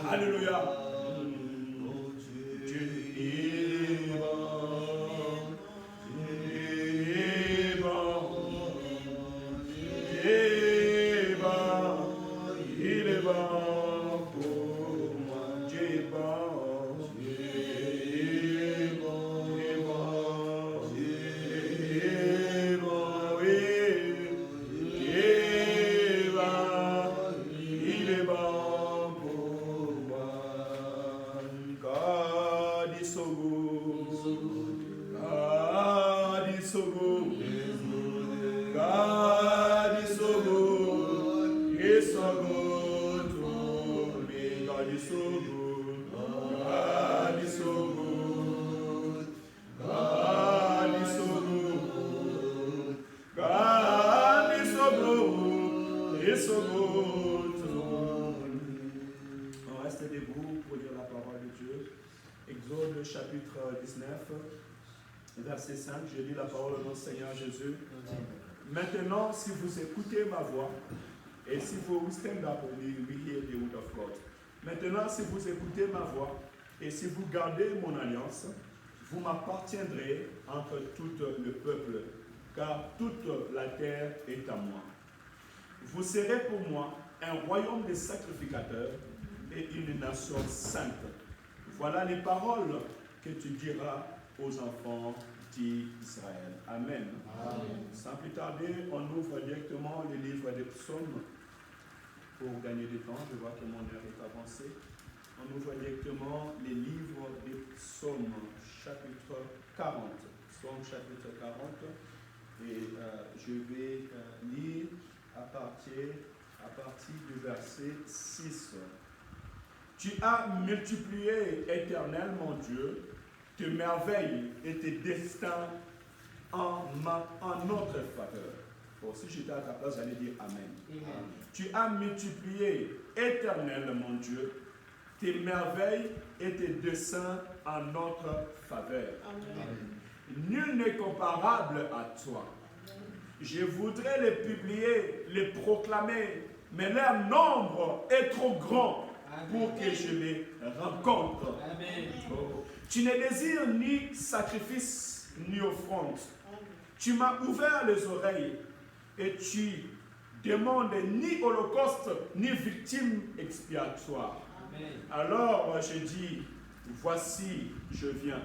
Alléluia. Verset 5, je lis la parole de notre Seigneur Jésus. Maintenant, si vous écoutez ma voix, et si vous stand up and we hear the word of God. Maintenant, si vous écoutez ma voix, et si vous gardez mon alliance, vous m'appartiendrez entre tout le peuple, car toute la terre est à moi. Vous serez pour moi un royaume de sacrificateurs et une nation sainte. Voilà les paroles que tu diras aux enfants d'Israël. Amen. Amen. Sans plus tarder, on ouvre directement le livre des psaumes pour gagner du temps. Je vois que mon heure est avancée. On ouvre directement les livres des psaumes, chapitre 40. Psaume chapitre 40. Et je vais lire à partir du verset 6. Tu as multiplié, Éternel mon Dieu, tes merveilles et tes destins en notre faveur. Bon, si j'étais à ta place, j'allais dire Amen. Amen. Tu as multiplié, Éternel mon Dieu, tes merveilles et tes desseins en notre faveur. Amen. Nul n'est comparable à toi. Amen. Je voudrais les publier, les proclamer, mais leur nombre est trop grand pour que je les rencontre. Amen. Oh. Tu ne désires ni sacrifice ni offrande. Tu m'as ouvert les oreilles et tu demandes ni holocauste ni victime expiatoire. Amen. Alors je dis, voici, je viens.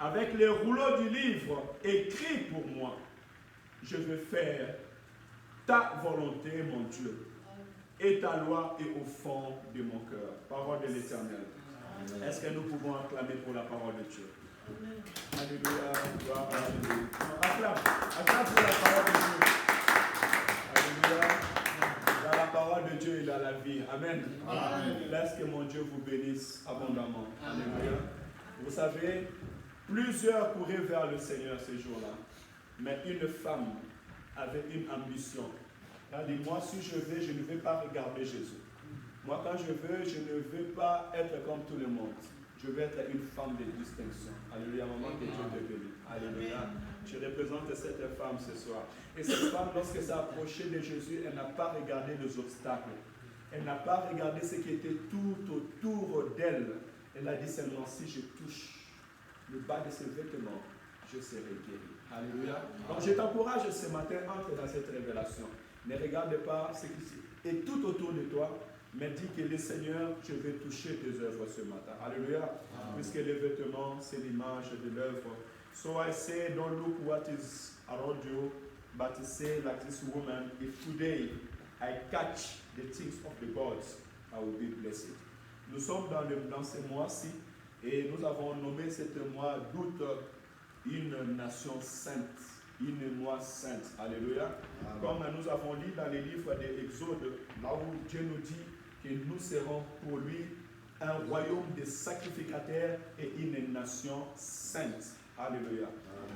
Avec les rouleaux du livre écrit pour moi, je veux faire ta volonté, mon Dieu, et ta loi est au fond de mon cœur. Parole de l'Éternel. Est-ce que nous pouvons acclamer pour la parole de Dieu? Amen. Alléluia, gloire à Dieu. Acclame pour la parole de Dieu. Alléluia. Dans la parole de Dieu, il a la vie. Amen. Amen. Laisse que mon Dieu vous bénisse abondamment. Alléluia. Vous savez, plusieurs couraient vers le Seigneur ces jours-là, mais une femme avait une ambition. Elle a dit, moi, si je vais, je ne vais pas regarder Jésus. Moi, quand je ne veux pas être comme tout le monde. Je veux être une femme de distinction. Alléluia, maman, que Dieu te bénisse. Alléluia. Je représente cette femme ce soir. Et cette femme, lorsqu'elle s'est approchée de Jésus, elle n'a pas regardé les obstacles. Elle n'a pas regardé ce qui était tout autour d'elle. Elle a dit seulement, si je touche le bas de ses vêtements, je serai guéri. Alléluia. Donc je t'encourage ce matin, entre dans cette révélation. Ne regarde pas ce qui est tout autour de toi, mais dis que le Seigneur, je vais toucher tes œuvres ce matin. Alléluia. Amen. Puisque les vêtements, c'est l'image de l'œuvre. So I say, don't look what is around you, but say like this woman, if today I catch the things of the gods, I will be blessed. Nous sommes dans ce mois-ci et nous avons nommé ce mois d'août une nation sainte. Une mois sainte. Alléluia. Amen. Comme nous avons lu dans les livres de l'Exode, là où Dieu nous dit que nous serons pour lui un royaume de sacrificateurs et une nation sainte. Alléluia.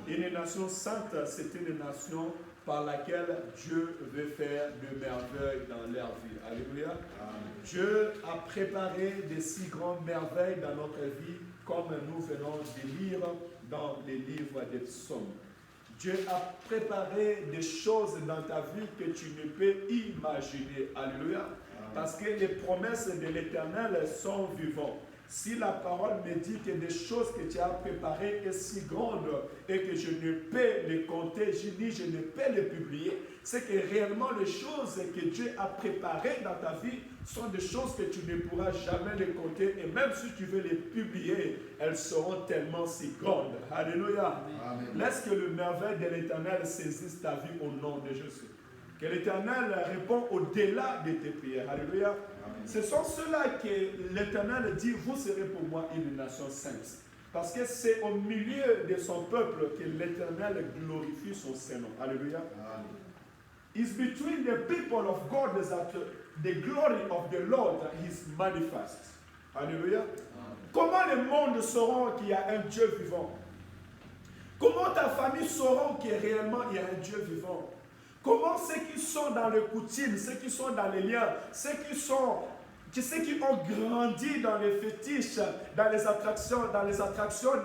Amen. Une nation sainte, c'est une nation par laquelle Dieu veut faire de merveilles dans leur vie. Alléluia. Amen. Dieu a préparé de si grandes merveilles dans notre vie, comme nous venons de lire dans les livres des psaumes. Dieu a préparé des choses dans ta vie que tu ne peux imaginer. Alléluia. Amen. Parce que les promesses de l'Éternel sont vivantes. Si la parole me dit que des choses que tu as préparées sont si grandes et que je ne peux les compter, je ne peux les publier, c'est que réellement les choses que Dieu a préparées dans ta vie sont des choses que tu ne pourras jamais les compter. Et même si tu veux les publier, elles seront tellement si grandes. Alléluia. Amen. Laisse que le merveille de l'Éternel saisisse ta vie au nom de Jésus. Que l'Éternel répond au-delà de tes prières. Alléluia. Amen. Ce sont ceux-là que l'Éternel dit, vous serez pour moi une nation sainte. Parce que c'est au milieu de son peuple que l'Éternel glorifie son Saint-Nom. Alléluia. Amen. It's between the people of God that the glory of the Lord is manifest. Alléluia. Amen. Comment le monde saura qu'il y a un Dieu vivant? Comment ta famille saura qu'il réellement il y a un Dieu vivant? Comment ceux qui sont dans les coutumes, ceux qui sont dans les liens, ceux qui ont grandi dans les fétiches, dans les attractions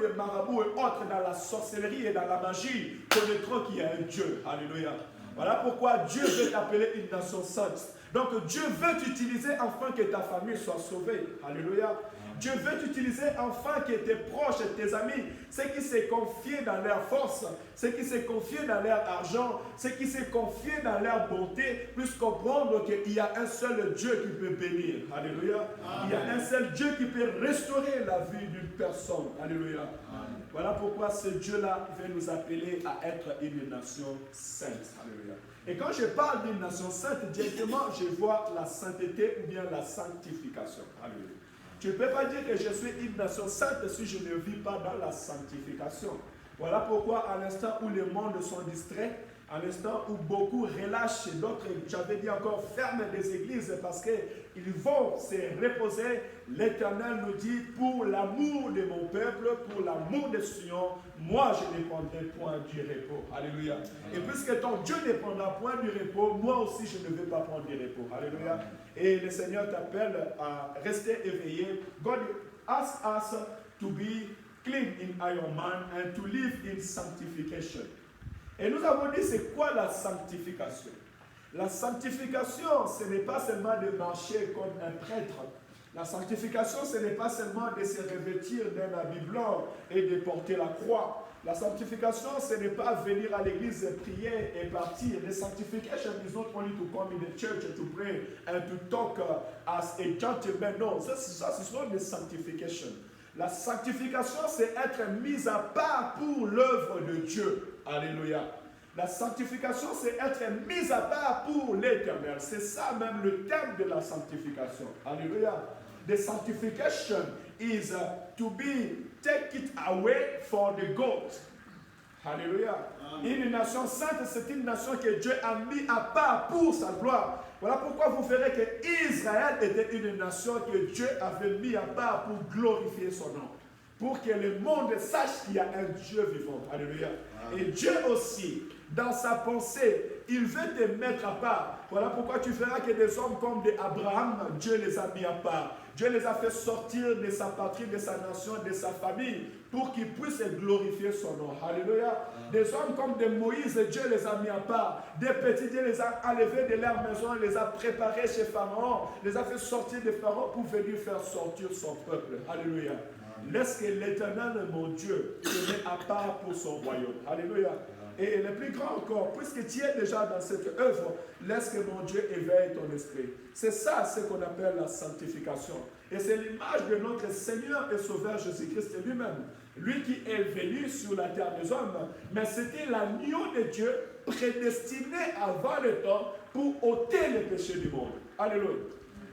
de marabouts et autres, dans la sorcellerie et dans la magie, connaîtront qu'il y a un Dieu. Alléluia. Voilà pourquoi Dieu veut t'appeler une nation sainte. Donc Dieu veut t'utiliser afin que ta famille soit sauvée. Alléluia. Dieu veut t'utiliser afin que tes proches, tes amis, ceux qui se confient dans leur force, ceux qui se confient dans leur argent, ceux qui se confient dans leur bonté, puissent comprendre qu'il y a un seul Dieu qui peut bénir. Alléluia. Amen. Il y a un seul Dieu qui peut restaurer la vie d'une personne. Alléluia. Amen. Voilà pourquoi ce Dieu-là veut nous appeler à être une nation sainte. Alléluia. Et quand je parle d'une nation sainte, directement, je vois la sainteté ou bien la sanctification. Alléluia. Tu ne peux pas dire que je suis une nation sainte si je ne vis pas dans la sanctification. Voilà pourquoi à l'instant où les mondes sont distraits, à l'instant où beaucoup relâchent, d'autres, j'avais dit encore, ferment les églises parce qu'ils vont se reposer, l'Éternel nous dit, pour l'amour de mon peuple, pour l'amour de Sion, moi je ne prendrai point du repos. Alléluia. Amen. Et puisque ton Dieu ne prendra point du repos, moi aussi je ne vais pas prendre du repos. Alléluia. Amen. Et le Seigneur t'appelle à rester éveillé. God asks us to be clean in our mind and to live in sanctification. Et nous avons dit, c'est quoi la sanctification? La sanctification, ce n'est pas seulement de marcher comme un prêtre. La sanctification, ce n'est pas seulement de se revêtir d'un habit blanc et de porter la croix. La sanctification, ce n'est pas venir à l'église, prier et partir. The sanctification is not only to come in the church to pray and to talk as a gentleman. Non, ça ce sont des sanctifications. La sanctification, c'est être mis à part pour l'œuvre de Dieu. Alléluia. La sanctification, c'est être mis à part pour l'Éternel. C'est ça même le thème de la sanctification. Alléluia. The sanctification is to be take it away for the goat. Alléluia. Une nation sainte, c'est une nation que Dieu a mis à part pour sa gloire. Voilà pourquoi vous verrez que Israël était une nation que Dieu avait mis à part pour glorifier son nom. Pour que le monde sache qu'il y a un Dieu vivant. Alléluia. Amen. Et Dieu aussi, dans sa pensée, il veut te mettre à part. Voilà pourquoi tu verras que des hommes comme Abraham, Dieu les a mis à part. Dieu les a fait sortir de sa patrie, de sa nation, de sa famille, pour qu'ils puissent glorifier son nom. Alléluia. Amen. Des hommes comme de Moïse, Dieu les a mis à part. Des petits, Dieu les a enlevés de leur maison, les a préparés chez Pharaon, les a fait sortir de Pharaon pour venir faire sortir son peuple. Alléluia. Laisse que l'Éternel, mon Dieu, te met à part pour son royaume. Alléluia. Et le plus grand encore, puisque tu es déjà dans cette œuvre, laisse que mon Dieu éveille ton esprit. C'est ça ce qu'on appelle la sanctification. Et c'est l'image de notre Seigneur et Sauveur Jésus-Christ lui-même. Lui qui est venu sur la terre des hommes, mais c'était l'agneau de Dieu prédestiné avant le temps pour ôter les péchés du monde. Alléluia.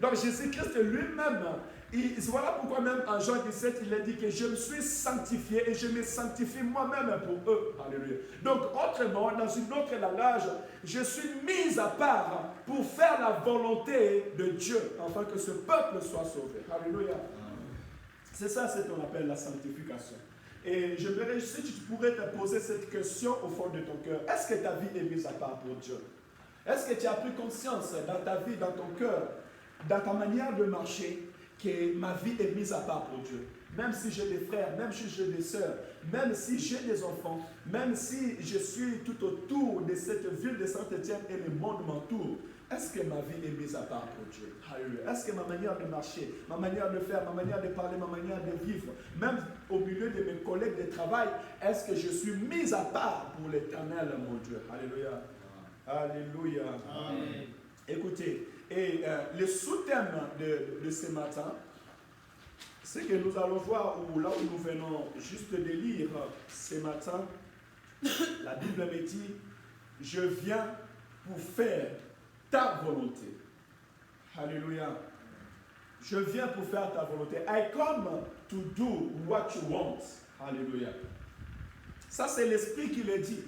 Donc Jésus-Christ lui-même, voilà pourquoi même en Jean 17, il a dit que je me suis sanctifié et je me sanctifie moi-même pour eux. Alléluia. Donc autrement, dans une autre langage, je suis mis à part pour faire la volonté de Dieu, afin que ce peuple soit sauvé. Alléluia. C'est ça ce qu'on appelle la sanctification. Et je verrais si tu pourrais te poser cette question au fond de ton cœur. Est-ce que ta vie est mise à part pour Dieu? Est-ce que tu as pris conscience dans ta vie, dans ton cœur, dans ta manière de marcher, que ma vie est mise à part pour Dieu? Même si j'ai des frères, même si j'ai des sœurs, même si j'ai des enfants, même si je suis tout autour de cette ville de Saint-Étienne et le monde m'entoure, est-ce que ma vie est mise à part pour Dieu? Alléluia. Est-ce que ma manière de marcher, ma manière de faire, ma manière de parler, ma manière de vivre, même au milieu de mes collègues de travail, est-ce que je suis mise à part pour l'Éternel, mon Dieu? Alléluia. Alléluia. Amen. Écoutez, et le sous-thème de ce matin, c'est que nous allons voir, ou là où nous venons juste de lire ce matin, la Bible me dit, je viens pour faire ta volonté. Alléluia. Je viens pour faire ta volonté. I come to do what you want. Alléluia. Ça, c'est l'Esprit qui le dit.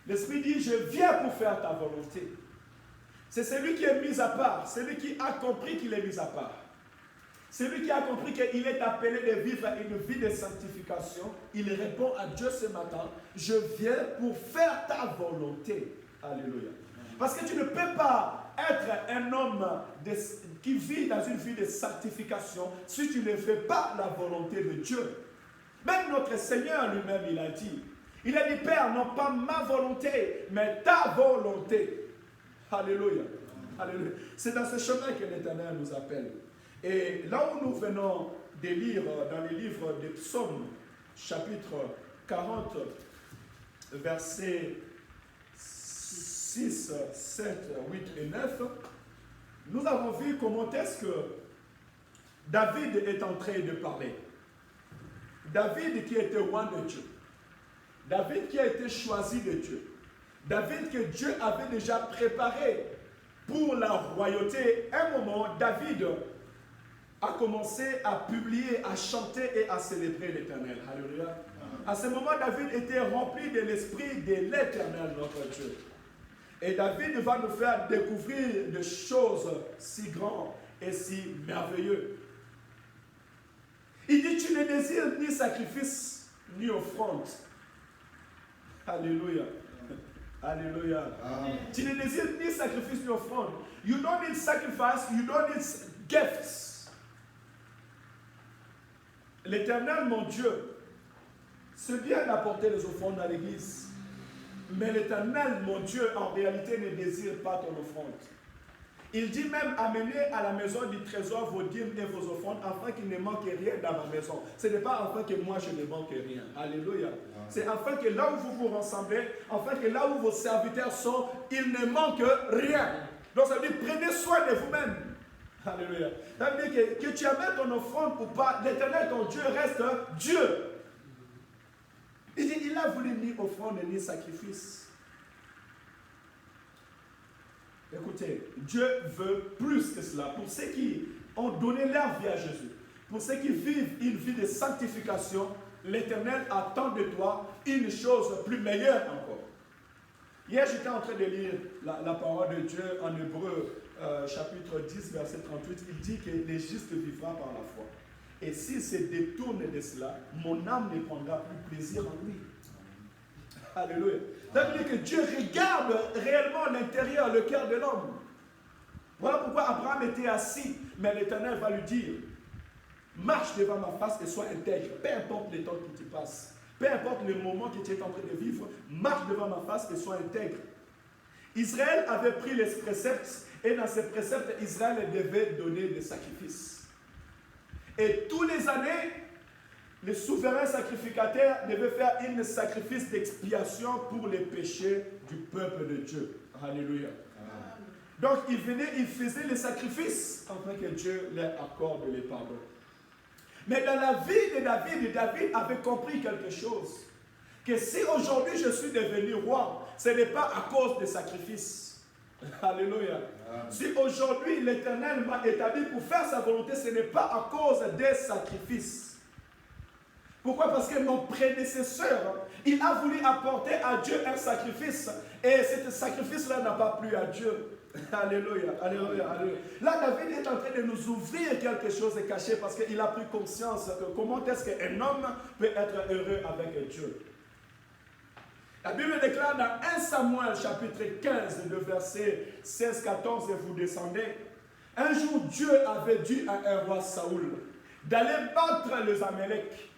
L'Esprit dit, je viens pour faire ta volonté. C'est celui qui est mis à part, celui qui a compris qu'il est mis à part. Celui qui a compris qu'il est appelé de vivre une vie de sanctification, il répond à Dieu ce matin, je viens pour faire ta volonté. Alléluia. Parce que tu ne peux pas être un homme qui vit dans une vie de sanctification si tu ne fais pas la volonté de Dieu. Même notre Seigneur lui-même, il a dit, Père, non pas ma volonté, mais ta volonté. Alléluia. Alléluia. C'est dans ce chemin que l'Éternel nous appelle. Et là où nous venons de lire dans les livres des Psaumes, chapitre 40, versets 6, 7, 8 et 9, nous avons vu comment est-ce que David est en train de parler. David qui était loin de Dieu. David qui a été choisi de Dieu. David que Dieu avait déjà préparé pour la royauté. À un moment, David a commencé à publier, à chanter et à célébrer l'Éternel. Alléluia. À ce moment, David était rempli de l'esprit de l'Éternel, notre Dieu. Et David va nous faire découvrir des choses si grandes et si merveilleuses. Il dit, tu ne désires ni sacrifice, ni offrande. Alléluia. Alléluia. Amen. Tu ne désires ni sacrifice, ni offrande. You don't need sacrifice, you don't need gifts. L'Éternel, mon Dieu, c'est bien d'apporter les offrandes à l'église. Mais l'Éternel, mon Dieu, en réalité ne désire pas ton offrande. Il dit même, amenez à la maison du trésor vos dîmes et vos offrandes afin qu'il ne manque rien dans ma maison. Ce n'est pas afin que moi je ne manque rien. Alléluia. C'est afin que là où vous vous rassemblez, afin que là où vos serviteurs sont, il ne manque rien. Donc ça veut dire, prenez soin de vous-même. Alléluia. Ça veut dire que tu amènes ton offrande ou pas, l'Éternel, ton Dieu, reste Dieu. Il dit, il n'a voulu ni offrande ni sacrifice. Écoutez, Dieu veut plus que cela. Pour ceux qui ont donné leur vie à Jésus, pour ceux qui vivent une vie de sanctification, l'Éternel attend de toi une chose plus meilleure encore. Hier, j'étais en train de lire la parole de Dieu en Hébreu, chapitre 10, verset 38. Il dit que les justes vivra par la foi. Et s'il se détourne de cela, mon âme ne prendra plus plaisir en lui. Alléluia. Ça veut dire que Dieu regarde réellement l'intérieur, le cœur de l'homme. Voilà pourquoi Abraham était assis, mais l'Éternel va lui dire, marche devant ma face et sois intègre, peu importe les temps que tu passes, peu importe le moment que tu es en train de vivre, marche devant ma face et sois intègre. Israël avait pris les préceptes, et dans ces préceptes, Israël devait donner des sacrifices. Et tous les années, le souverain sacrificateur devait faire un sacrifice d'expiation pour les péchés du peuple de Dieu. Alléluia. Amen. Donc il venait, il faisait les sacrifices afin que Dieu leur accorde les pardons. Mais dans la vie de David, David avait compris quelque chose. Que si aujourd'hui je suis devenu roi, ce n'est pas à cause des sacrifices. Alléluia. Amen. Si aujourd'hui l'Éternel m'a établi pour faire sa volonté, ce n'est pas à cause des sacrifices. Pourquoi? Parce que mon prédécesseur, il a voulu apporter à Dieu un sacrifice. Et ce sacrifice-là n'a pas plu à Dieu. Alléluia, alléluia, alléluia. Là, David est en train de nous ouvrir quelque chose de caché parce qu'il a pris conscience que comment est-ce qu'un homme peut être heureux avec Dieu. La Bible déclare dans 1 Samuel chapitre 15, de verset 16-14, et vous descendez. Un jour, Dieu avait dit à un roi Saoul d'aller battre les Amaleks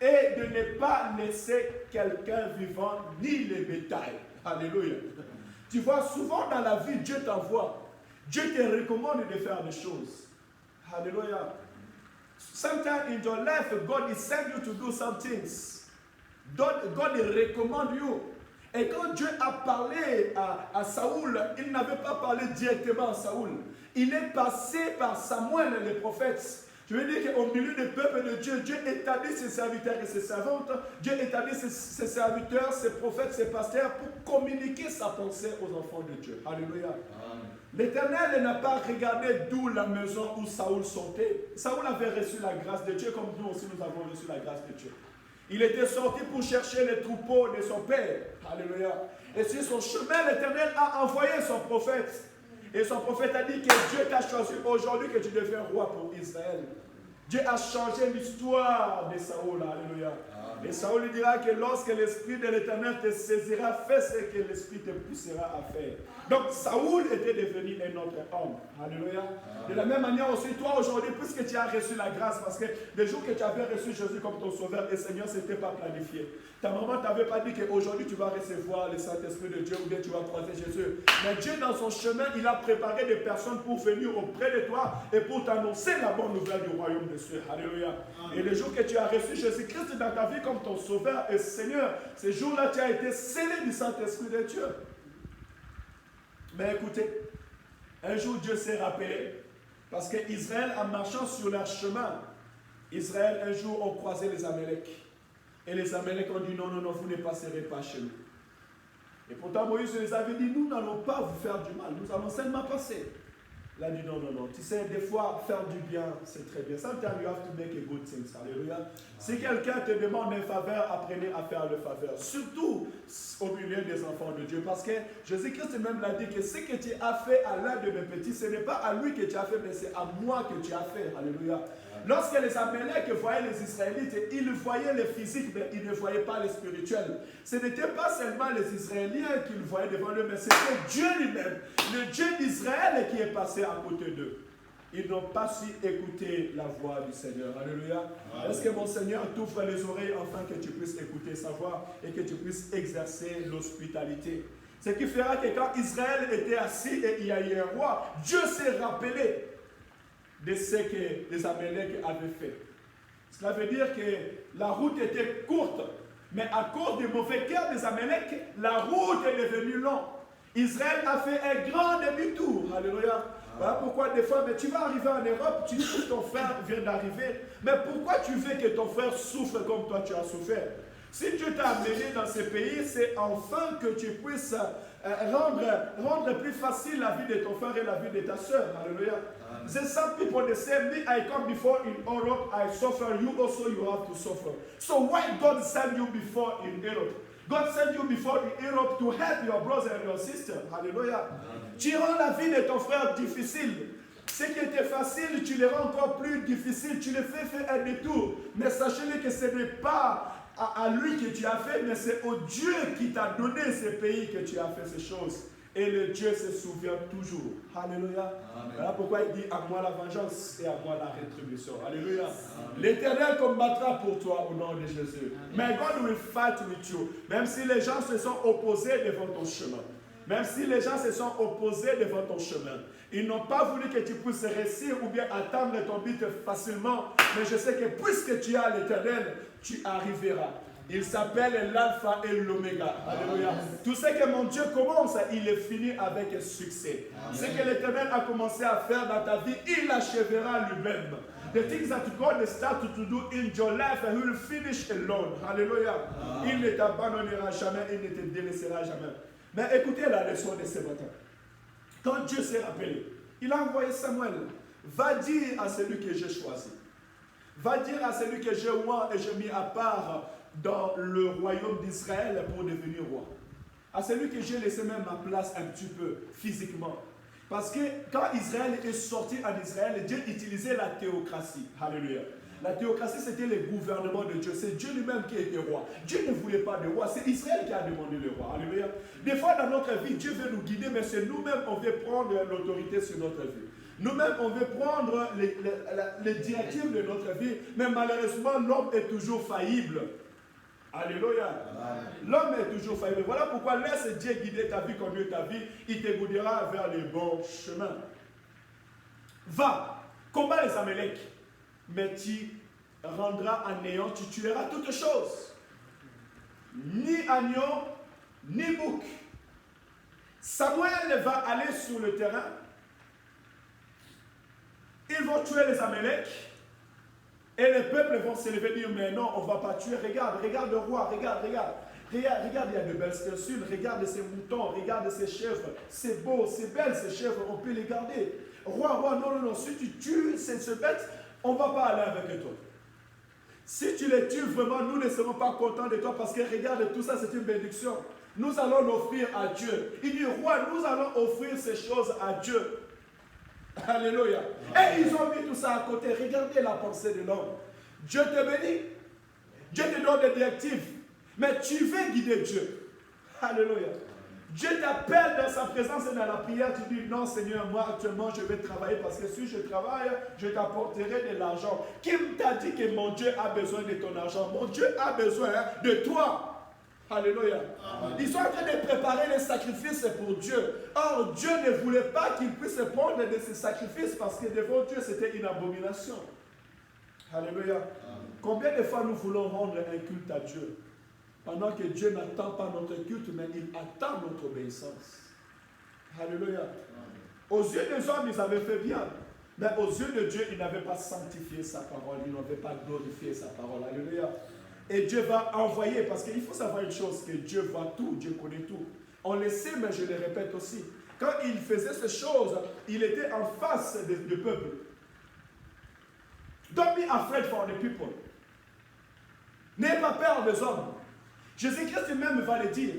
et de ne pas laisser quelqu'un vivant ni les bétails. Alléluia. Tu vois, souvent dans la vie, Dieu t'envoie. Dieu te recommande de faire des choses. Hallelujah. Sometimes in your life, God is sending you to do some things. God recommande you. Et quand Dieu a parlé à Saoul, il n'avait pas parlé directement à Saoul. Il est passé par Samuel, le prophète. Je veux dire qu'au milieu du peuple de Dieu, Dieu établit ses serviteurs et ses servantes. Dieu établit ses serviteurs, ses prophètes, ses pasteurs pour communiquer sa pensée aux enfants de Dieu. Alléluia. L'Éternel n'a pas regardé d'où la maison où Saoul sortait. Saoul avait reçu la grâce de Dieu comme nous aussi nous avons reçu la grâce de Dieu. Il était sorti pour chercher les troupeaux de son père. Alléluia. Et sur son chemin, l'Éternel a envoyé son prophète. Et son prophète a dit que Dieu t'a choisi aujourd'hui que tu deviens roi pour Israël. Dieu a changé l'histoire de Saoul. Alléluia. Et Saoul lui dira que lorsque l'Esprit de l'Éternel te saisira, fais ce que l'Esprit te poussera à faire. Donc Saoul était devenu un autre homme. Alléluia. De la même manière aussi, toi aujourd'hui, puisque tu as reçu la grâce, parce que le jour que tu avais reçu Jésus comme ton sauveur et Seigneur, ce n'était pas planifié. Ta maman ne t'avait pas dit qu'aujourd'hui tu vas recevoir le Saint-Esprit de Dieu ou bien tu vas croiser Jésus. Mais Dieu dans son chemin, il a préparé des personnes pour venir auprès de toi et pour t'annoncer la bonne nouvelle du royaume des cieux. Alléluia. Et le jour que tu as reçu Jésus-Christ dans ta vie comme ton sauveur et Seigneur, ce jour-là tu as été scellé du Saint-Esprit de Dieu. Mais écoutez, un jour Dieu s'est rappelé, parce qu'Israël, en marchant sur leur chemin, Israël un jour ont croisé les Amaleks. Et les Amaleks ont dit non, non, non, vous ne passerez pas chez nous. Et pourtant Moïse les avait dit, nous n'allons pas vous faire du mal, nous allons seulement passer. Il a dit non, non, non. Tu sais, des fois, faire du bien, c'est très bien. Sometimes you have to make a good things. Alléluia. Si quelqu'un te demande une faveur, apprenez à faire le faveur. Surtout au milieu des enfants de Dieu. Parce que Jésus-Christ même l'a dit que ce que tu as fait à l'un de mes petits, ce n'est pas à lui que tu as fait, mais c'est à moi que tu as fait. Alléluia. Lorsque les Amaleks voyaient les Israélites, ils voyaient le physique, mais ils ne voyaient pas le spirituel. Ce n'était pas seulement les Israéliens qu'ils voyaient devant eux, mais c'était Dieu lui-même, le Dieu d'Israël qui est passé à côté d'eux. Ils n'ont pas su écouter la voix du Seigneur. Alléluia. Est-ce que mon Seigneur t'ouvre les oreilles afin que tu puisses écouter sa voix et que tu puisses exercer l'hospitalité? Ce qui fera que quand Israël était assis et il y a eu un roi, Dieu s'est rappelé de ce que les Amaleks avaient fait. Cela veut dire que la route était courte, mais à cause du mauvais cœur des Amaleks, la route est devenue longue. Israël a fait un grand demi-tour. Alléluia. Voilà pourquoi des fois, mais tu vas arriver en Europe, tu dis que ton frère vient d'arriver, mais pourquoi tu veux que ton frère souffre comme toi tu as souffert? Si Dieu t'a amené dans ce pays, c'est enfin que tu puisses rendre plus facile la vie de ton frère et la vie de ta soeur. Alléluia. There's some people that say, me, I come before in Europe, I suffer, you also you have to suffer. So why God send you before in Europe? God sent you before in Europe to help your brother and your sister. Alléluia. Tu rends la vie de ton frère difficile. Ce qui était facile, tu le rends encore plus difficile. Tu le fais faire un détour. Mais sachez-le que ce n'est pas à lui que tu as fait, mais c'est au Dieu qui t'a donné ce pays que tu as fait ces choses. Et le Dieu se souvient toujours. Alléluia. Voilà pourquoi il dit à moi la vengeance et à moi la rétribution. Alléluia. L'Éternel combattra pour toi au nom de Jésus. Mais God will fight with you. Même si les gens se sont opposés devant ton chemin. Même si les gens se sont opposés devant ton chemin. Ils n'ont pas voulu que tu puisses réussir ou bien atteindre ton but facilement. Mais je sais que puisque tu as l'Éternel, tu arriveras. Il s'appelle l'alpha et l'oméga. Alléluia. Tout ce que mon Dieu commence, il est fini avec succès. Ce que l'Éternel a commencé à faire dans ta vie, il l'achèvera lui-même. The things that God started to do in your life, He will finish alone. Alléluia. Il ne t'abandonnera jamais, il ne te délaissera jamais. Mais écoutez la leçon de ce matin. Quand Dieu s'est rappelé, il a envoyé Samuel. Va dire à celui que j'ai choisi. Va dire à celui que j'ai oint et j'ai mis à part dans le royaume d'Israël pour devenir roi. À celui que j'ai laissé même ma place un petit peu physiquement. Parce que quand Israël est sorti en Israël, Dieu utilisait la théocratie. Alléluia. La théocratie, c'était le gouvernement de Dieu. C'est Dieu lui-même qui était roi. Dieu ne voulait pas de roi. C'est Israël qui a demandé le roi. Alléluia. Des fois, dans notre vie, Dieu veut nous guider, mais c'est nous-mêmes on veut prendre l'autorité sur notre vie. Nous-mêmes, on veut prendre les directives de notre vie, mais malheureusement, l'homme est toujours faillible. Alléluia. L'homme est toujours faillible. Voilà pourquoi laisse Dieu guider ta vie, conduire ta vie. Il te guidera vers les bons chemins. Va, combat les Amaleks, mais tu rendras à néant, tu tueras toutes choses. Ni agneau, ni bouc. Samuel va aller sur le terrain. Ils vont tuer les Amaleks. Et les peuples vont se lever et dire, mais non, on ne va pas tuer. Regarde le roi, regarde, il y a de belles statues, regarde ces moutons, regarde ces chèvres. C'est beau, c'est belle ces chèvres, on peut les garder. Roi, non, si tu tues ces bêtes, on ne va pas aller avec toi. Si tu les tues vraiment, nous ne serons pas contents de toi parce que regarde, tout ça c'est une bénédiction. Nous allons l'offrir à Dieu. Il dit, roi, nous allons offrir ces choses à Dieu. Alléluia. Et ils ont mis tout ça à côté. Regardez la pensée de l'homme. Dieu te bénit. Dieu te donne des directives. Mais tu veux guider Dieu. Alléluia. Dieu t'appelle dans sa présence et dans la prière. Tu dis, non Seigneur, moi actuellement je vais travailler parce que si je travaille, je t'apporterai de l'argent. Qui t'a dit que mon Dieu a besoin de ton argent? Mon Dieu a besoin de toi. Alléluia. Amen. Ils sont en train de préparer les sacrifices pour Dieu. Or, Dieu ne voulait pas qu'ils puissent prendre de ces sacrifices parce que devant Dieu, c'était une abomination. Alléluia. Amen. Combien de fois nous voulons rendre un culte à Dieu pendant que Dieu n'attend pas notre culte, mais il attend notre obéissance. Alléluia. Amen. Aux yeux des hommes, ils avaient fait bien. Mais aux yeux de Dieu, ils n'avaient pas sanctifié sa parole. Ils n'avaient pas glorifié sa parole. Alléluia. Et Dieu va envoyer, parce qu'il faut savoir une chose, que Dieu voit tout, Dieu connaît tout. On le sait, mais je le répète aussi. Quand il faisait ces choses, il était en face du peuple. Don't be afraid for the people. N'ayez pas peur des hommes. Jésus-Christ même va le dire.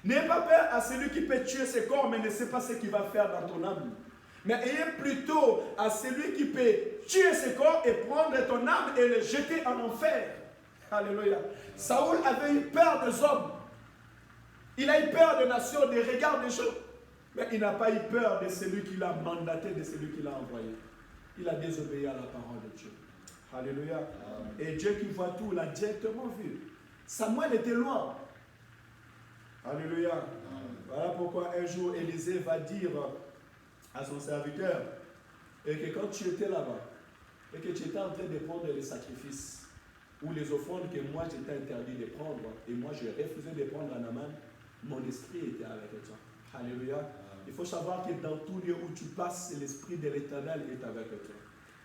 N'ayez pas peur à celui qui peut tuer ses corps, mais ne sait pas ce qu'il va faire dans ton âme. Mais ayez plutôt à celui qui peut tuer ses corps et prendre ton âme et le jeter en enfer. Alléluia. Saoul avait eu peur des hommes. Il a eu peur des nations, des regards des choses. Mais il n'a pas eu peur de celui qui l'a mandaté, de celui qui l'a envoyé. Il a désobéi à la parole de Dieu. Alléluia. Amen. Et Dieu qui voit tout l'a directement vu. Samuel était loin. Alléluia. Amen. Voilà pourquoi un jour Élisée va dire à son serviteur et que quand tu étais là-bas et que tu étais en train de prendre les sacrifices ou les offrandes que moi j'étais interdit de prendre, et moi j'ai refusé de prendre à Naaman, mon esprit était avec toi. Alléluia. Il faut savoir que dans tout lieu où tu passes, l'esprit de l'Éternel est avec toi.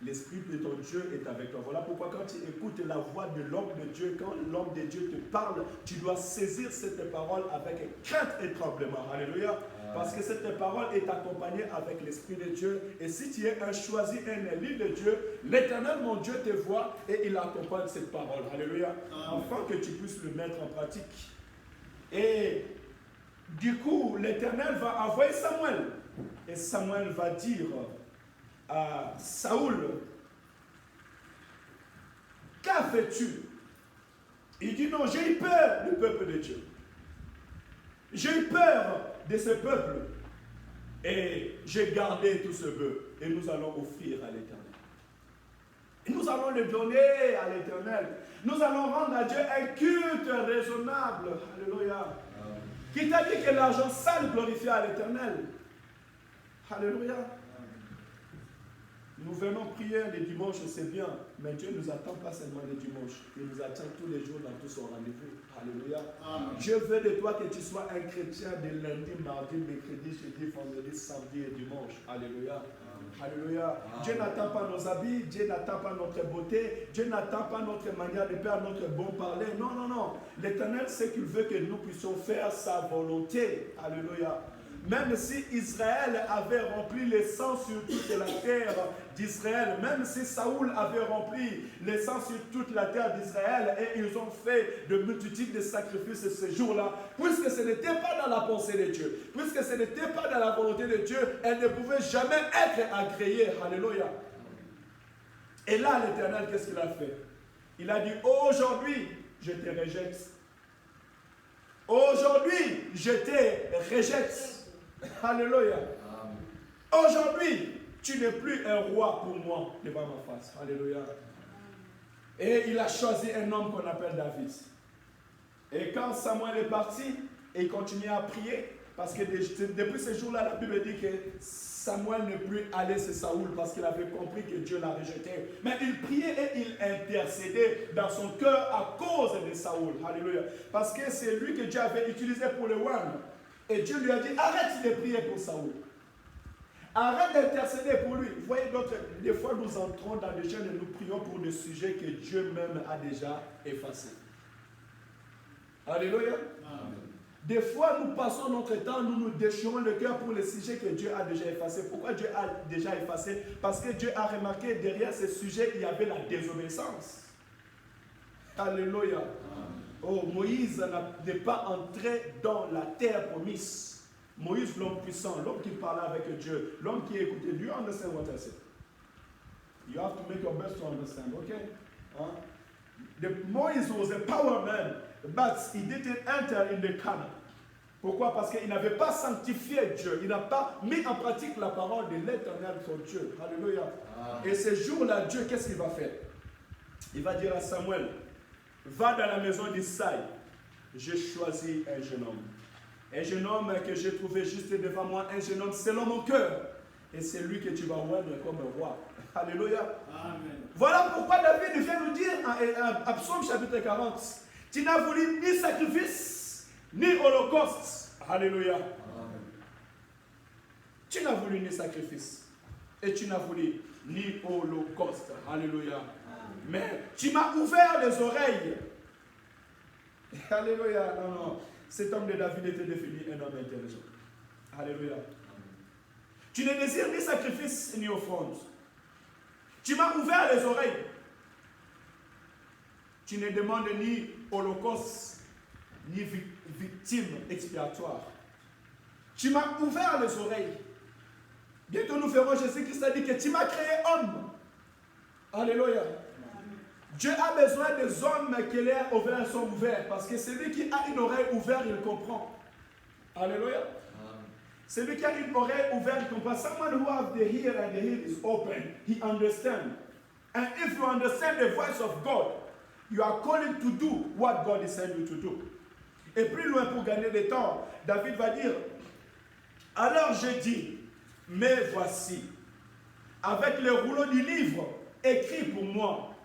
L'esprit de ton Dieu est avec toi. Voilà pourquoi quand tu écoutes la voix de l'homme de Dieu, quand l'homme de Dieu te parle, tu dois saisir cette parole avec crainte et tremblement. Alléluia. Parce que cette parole est accompagnée avec l'Esprit de Dieu. Et si tu es un choisi, un élu de Dieu, l'Éternel, mon Dieu, te voit et il accompagne cette parole. Alléluia. Afin que tu puisses le mettre en pratique. Et du coup, l'Éternel va envoyer Samuel. Et Samuel va dire à Saoul, qu'a fais-tu? Il dit non, j'ai eu peur du peuple de Dieu. J'ai eu peur de ce peuple. Et j'ai gardé tout ce bœuf. Et nous allons offrir à l'Éternel. Et nous allons le donner à l'Éternel. Nous allons rendre à Dieu un culte raisonnable. Alléluia. Qui t'a dit que l'argent sale glorifie à l'Éternel? Alléluia. Nous venons prier les dimanches, c'est bien, mais Dieu ne nous attend pas seulement les dimanches, il nous attend tous les jours dans tout son rendez-vous. Alléluia. Amen. Dieu veut de toi que tu sois un chrétien de lundi, mardi, mercredi, jeudi, vendredi, samedi et dimanche. Alléluia. Amen. Alléluia. Amen. Dieu n'attend pas nos habits, Dieu n'attend pas notre beauté, Dieu n'attend pas notre manière de faire, notre bon parler. Non, non, non. L'Éternel sait qu'il veut que nous puissions faire sa volonté. Alléluia. Même si Israël avait rempli les sangs sur toute la terre d'Israël, même si Saoul avait rempli les sangs sur toute la terre d'Israël et ils ont fait de multitudes de sacrifices ce jour-là, puisque ce n'était pas dans la pensée de Dieu, puisque ce n'était pas dans la volonté de Dieu, elle ne pouvait jamais être agréée. Alléluia. Et là, l'Éternel, qu'est-ce qu'il a fait? Il a dit, aujourd'hui, je te rejette. Aujourd'hui, je te rejette. Alléluia. Aujourd'hui, tu n'es plus un roi pour moi devant ma face. Alléluia. Et il a choisi un homme qu'on appelle David. Et quand Samuel est parti, il continuait à prier. Parce que depuis ce jour-là, la Bible dit que Samuel ne plus allé chez Saoul parce qu'il avait compris que Dieu l'a rejeté. Mais il priait et il intercédait dans son cœur à cause de Saoul. Alléluia. Parce que c'est lui que Dieu avait utilisé pour le one. Et Dieu lui a dit, arrête de prier pour Saoul. Arrête d'intercéder pour lui. Vous voyez, donc, des fois nous entrons dans des jeûnes et nous prions pour des sujets que Dieu même a déjà effacés. Alléluia. Amen. Des fois, nous passons notre temps, nous nous déchirons le cœur pour les sujets que Dieu a déjà effacés. Pourquoi Dieu a déjà effacé? Parce que Dieu a remarqué derrière ces sujets, il y avait la désobéissance. Alléluia. Oh, Moïse n'est pas entré dans la terre promise. Moïse, l'homme puissant, l'homme qui parlait avec Dieu, l'homme qui écoutait. Do you understand what I said? You have to make your best to understand, okay? Moïse was a power man, but he didn't enter in the Canaan. Pourquoi? Parce qu'il n'avait pas sanctifié Dieu. Il n'a pas mis en pratique la parole de l'Éternel, son Dieu. Alléluia. Et ce jour-là, Dieu, qu'est-ce qu'il va faire? Il va dire à Samuel, va dans la maison d'Isaïe. J'ai choisi un jeune homme. Un jeune homme que j'ai trouvé juste devant moi, un jeune homme selon mon cœur. Et c'est lui que tu vas voir comme un roi. Alléluia. Amen. Voilà pourquoi David vient nous dire en Psaume chapitre 40, tu n'as voulu ni sacrifice, ni holocauste. Alléluia. Amen. Tu n'as voulu ni sacrifice. Et tu n'as voulu ni holocauste. Alléluia. Amen. Mais tu m'as ouvert les oreilles. Alléluia. Non, non. Cet homme de David était défini un homme intelligent. Alléluia. Amen. Tu ne désires ni sacrifice ni offrande. Tu m'as ouvert les oreilles. Tu ne demandes ni holocauste, ni victime expiatoire. Tu m'as ouvert les oreilles. Bientôt nous verrons Jésus-Christ a dit que tu m'as créé homme. Alléluia. Dieu a besoin des hommes qui les oreilles sont ouvertes. Parce que celui qui a une oreille ouverte, il comprend. Alléluia. Celui qui a une oreille ouverte, il comprend. Someone who has the ear and the ear is open, he understands. And if you understand the voice of God, you are calling to do what God is saying you to do. Et plus loin pour gagner du temps, David va dire, alors je dis, mais voici, avec le rouleau du livre écrit pour moi.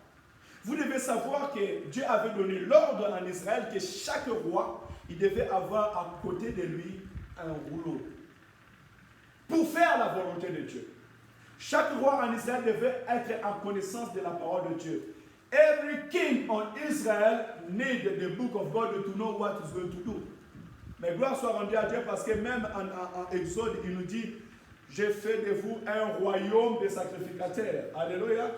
Vous devez savoir que Dieu avait donné l'ordre en Israël que chaque roi, il devait avoir à côté de lui un rouleau pour faire la volonté de Dieu. Chaque roi en Israël devait être en connaissance de la parole de Dieu. Every king on Israel need the book of God to know what he's going to do. Mais gloire soit rendue à Dieu parce que même en Exode, il nous dit, j'ai fait de vous un royaume de sacrificateurs. Alléluia.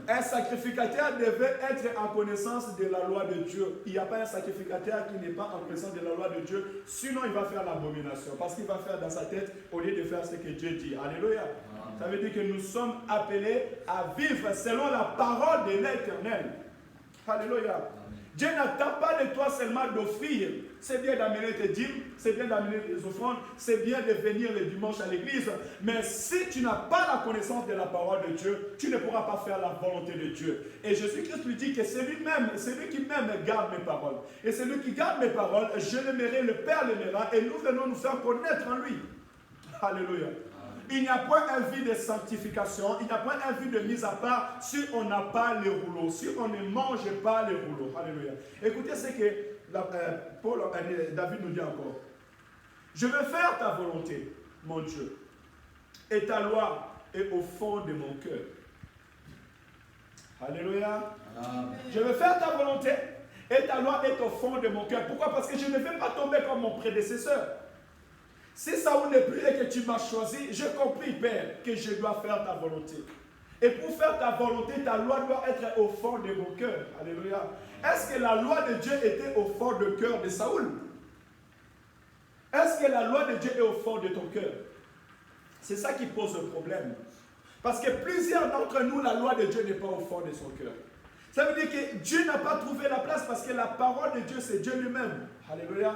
Un sacrificateur devait être en connaissance de la loi de Dieu. Il n'y a pas un sacrificateur qui n'est pas en connaissance de la loi de Dieu. Sinon, il va faire l'abomination. Parce qu'il va faire dans sa tête au lieu de faire ce que Dieu dit. Alléluia. Amen. Ça veut dire que nous sommes appelés à vivre selon la parole de l'Éternel. Alléluia. Amen. Dieu n'attend pas de toi seulement d'offrir. C'est bien d'amener tes dîmes, c'est bien d'amener tes offrandes, c'est bien de venir le dimanche à l'église. Mais si tu n'as pas la connaissance de la parole de Dieu, tu ne pourras pas faire la volonté de Dieu. Et Jésus-Christ lui dit que c'est lui qui même garde mes paroles. Et celui qui garde mes paroles, je l'aimerai, le Père l'aimera, et nous venons nous faire connaître en lui. Alléluia. Il n'y a point un vie de sanctification, il n'y a point un vie de mise à part si on n'a pas les rouleaux, si on ne mange pas les rouleaux. Alléluia. Écoutez ce que David nous dit encore. Je veux faire ta volonté, mon Dieu, et ta loi est au fond de mon cœur. Alléluia. Amen. Je veux faire ta volonté, et ta loi est au fond de mon cœur. Pourquoi? Parce que je ne vais pas tomber comme mon prédécesseur. Si Saoul n'est plus et que tu m'as choisi, j'ai compris, Père, que je dois faire ta volonté. Et pour faire ta volonté, ta loi doit être au fond de mon cœur. Alléluia. Est-ce que la loi de Dieu était au fond du cœur de Saoul? Est-ce que la loi de Dieu est au fond de ton cœur? C'est ça qui pose le problème. Parce que plusieurs d'entre nous, la loi de Dieu n'est pas au fond de son cœur. Ça veut dire que Dieu n'a pas trouvé la place parce que la parole de Dieu, c'est Dieu lui-même. Alléluia.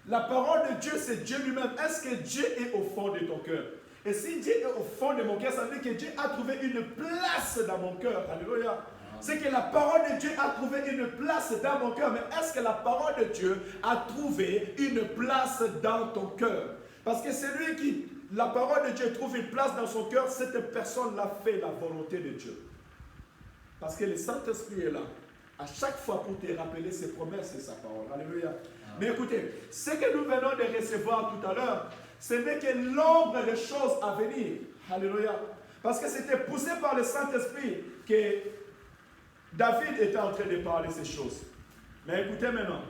La parole de Dieu, c'est Dieu lui-même. Est-ce que Dieu est au fond de ton cœur? Et si Dieu est au fond de mon cœur, ça veut dire que Dieu a trouvé une place dans mon cœur. Alléluia. C'est que la parole de Dieu a trouvé une place dans mon cœur. Mais est-ce que la parole de Dieu a trouvé une place dans ton cœur? Parce que celui qui, la parole de Dieu trouve une place dans son cœur, cette personne-là fait la volonté de Dieu. Parce que le Saint-Esprit est là. À chaque fois pour te rappeler ses promesses et sa parole. Alléluia. Mais écoutez, ce que nous venons de recevoir tout à l'heure, ce n'est que l'ombre des choses à venir. Alléluia. Parce que c'était poussé par le Saint-Esprit que David était en train de parler ces choses. Mais écoutez maintenant,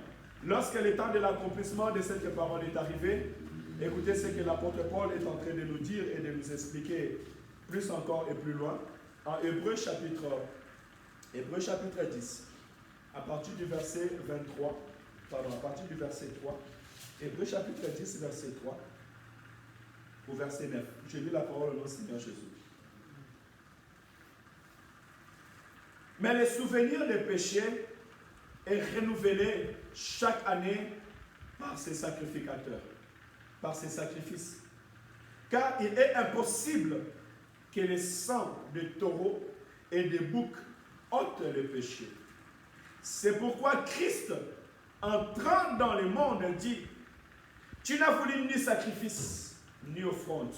lorsque le temps de l'accomplissement de cette parole est arrivé, écoutez ce que l'apôtre Paul est en train de nous dire et de nous expliquer plus encore et plus loin. En Hébreux chapitre 10, à partir du verset 23, pardon, à partir du verset 3, Hébreux chapitre 10, verset 3, au verset 9. Je lis la parole au nom du Seigneur Jésus. Mais le souvenir des péchés est renouvelé chaque année par ses sacrificateurs, par ses sacrifices. Car il est impossible que le sang de taureaux et de boucs ôte le péché. C'est pourquoi Christ, entrant dans le monde, dit: tu n'as voulu ni sacrifice, ni offrande,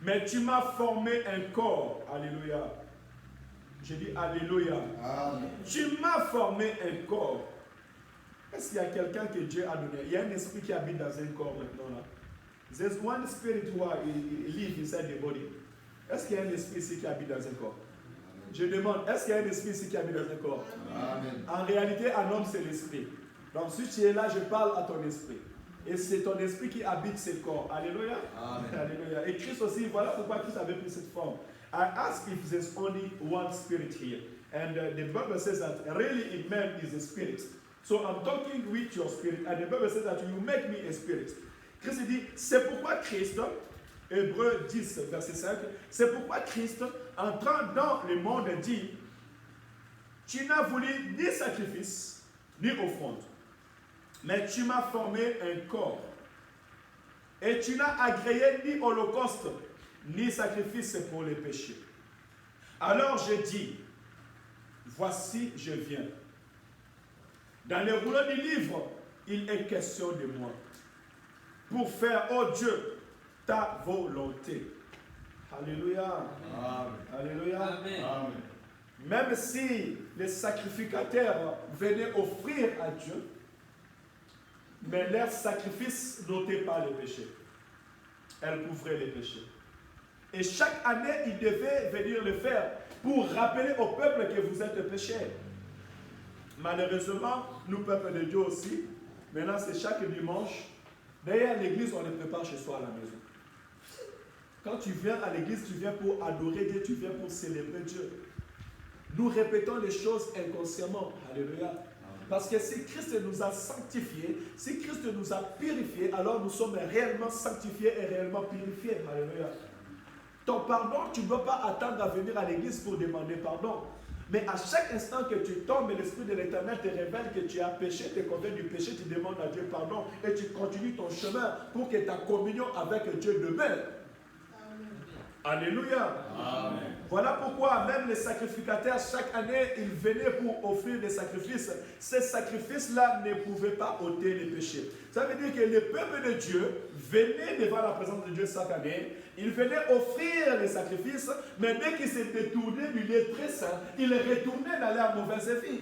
mais tu m'as formé un corps. Alléluia. Je dis Alléluia. Amen. Tu m'as formé un corps. Est-ce qu'il y a quelqu'un que Dieu a donné? Il y a un esprit qui habite dans un corps maintenant là. There's one spirit who lives inside the body. Est-ce qu'il y a un esprit ici qui habite dans un corps? Je demande, est-ce qu'il y a un esprit ici qui habite dans un corps? Amen. En réalité, un homme, c'est l'esprit. Donc, si tu es là, je parle à ton esprit. Et c'est ton esprit qui habite ce corps. Alléluia. Amen. Alléluia. Et Christ aussi, voilà pourquoi Christ avait pris cette forme. I ask if there's only one spirit here. And the Bible says that really in man is a spirit. So I'm talking with your spirit. And the Bible says that you make me a spirit. Christ dit, c'est pourquoi Christ, Hébreux 10, verset 5, c'est pourquoi Christ, entrant dans le monde, dit: tu n'as voulu ni sacrifice, ni offrande, mais tu m'as formé un corps. Et tu n'as agréé ni holocauste, ni sacrifice pour les péchés. Alors je dis: voici, je viens. Dans le rouleau du livre, il est question de moi, pour faire, oh Dieu, ta volonté. Alléluia. Amen. Alléluia. Amen. Amen. Même si les sacrificateurs venaient offrir à Dieu, mais leur sacrifice n'ôtait pas les péchés. Elle couvrait les péchés. Et chaque année, ils devaient venir le faire pour rappeler au peuple que vous êtes pécheurs. Malheureusement, nous, peuple de Dieu aussi, maintenant c'est chaque dimanche. D'ailleurs, l'église, on les prépare chez soi à la maison. Quand tu viens à l'église, tu viens pour adorer Dieu, tu viens pour célébrer Dieu. Nous répétons les choses inconsciemment. Alléluia. Parce que si Christ nous a sanctifiés, si Christ nous a purifiés, alors nous sommes réellement sanctifiés et réellement purifiés. Alléluia. Ton pardon, tu ne dois pas attendre à venir à l'église pour demander pardon. Mais à chaque instant que tu tombes, l'Esprit de l'Éternel te révèle que tu as péché, te convainc du péché, tu demandes à Dieu pardon et tu continues ton chemin pour que ta communion avec Dieu demeure. Alléluia. Amen. Voilà pourquoi même les sacrificateurs, chaque année, ils venaient pour offrir des sacrifices. Ces sacrifices-là ne pouvaient pas ôter les péchés. Ça veut dire que le peuple de Dieu venait devant la présence de Dieu chaque année. Ils venaient offrir les sacrifices, mais dès qu'ils se détournaient du lieu très saint, ils retournaient dans leur mauvaise vie.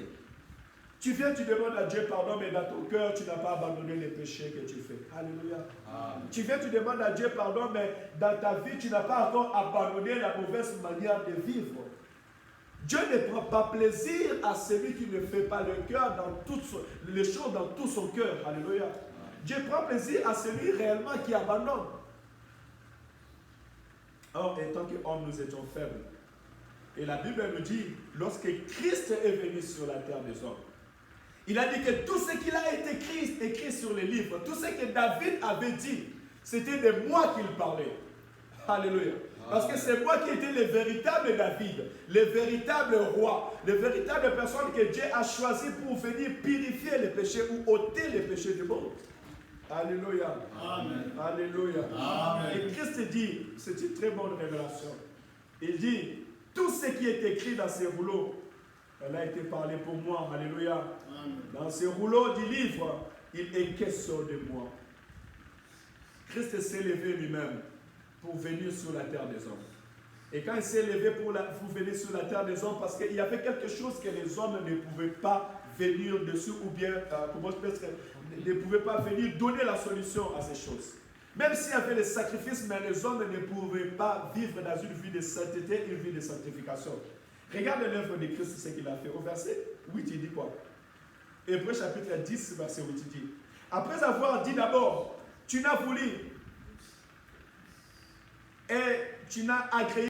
Tu viens, tu demandes à Dieu pardon, mais dans ton cœur, tu n'as pas abandonné les péchés que tu fais. Alléluia. Amen. Tu viens, tu demandes à Dieu pardon, mais dans ta vie, tu n'as pas encore abandonné la mauvaise manière de vivre. Dieu ne prend pas plaisir à celui qui ne fait pas le cœur dans toutes les choses dans tout son cœur. Alléluia. Amen. Dieu prend plaisir à celui réellement qui abandonne. Or, étant qu'hommes, nous étions faibles. Et la Bible nous dit, lorsque Christ est venu sur la terre des hommes, il a dit que tout ce qu'il a été écrit sur les livres, tout ce que David avait dit, c'était de moi qu'il parlait. Alléluia. Parce que c'est moi qui étais le véritable David, le véritable roi, le véritable personne que Dieu a choisi pour venir purifier les péchés ou ôter les péchés du monde. Alléluia. Amen. Alléluia. Amen. Et Christ dit, c'est une très bonne révélation. Il dit, tout ce qui est écrit dans ces rouleaux Elle a été parlée pour moi. Alléluia. Amen. Dans ce rouleau du livre, il est question de moi. Christ s'est levé lui-même pour venir sur la terre des hommes. Et quand il s'est levé pour venir sur la terre des hommes, parce qu'il y avait quelque chose que les hommes ne pouvaient pas venir dessus, ou bien, ne pouvaient pas venir donner la solution à ces choses. Même s'il y avait les sacrifices, mais les hommes ne pouvaient pas vivre dans une vie de sainteté, une vie de sanctification. Regarde l'œuvre de Christ, ce qu'il a fait. Au verset 8, il dit quoi? Hébreux chapitre 10, verset 8, il dit: après avoir dit d'abord, tu n'as voulu et tu n'as agréé